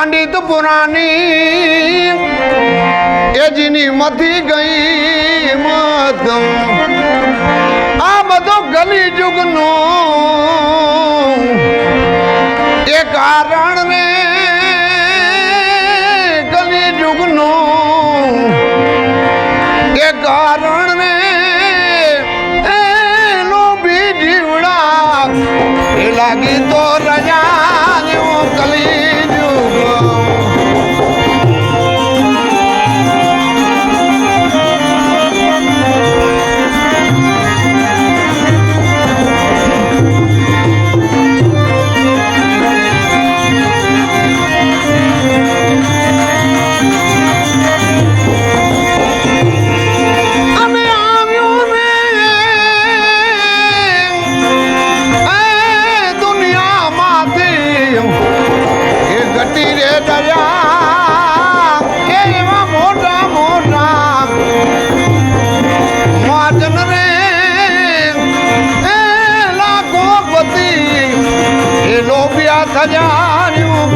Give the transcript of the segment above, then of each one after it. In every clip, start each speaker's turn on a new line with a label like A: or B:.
A: पंडित पुरानी एजीनी मथी गई मत आ बधो गली जुगनो ए कारण ने गली जुगनो ए कारण ने लो भी जीवड़ा ए लागी तो रजा कली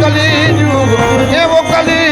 A: कली जुग वो कली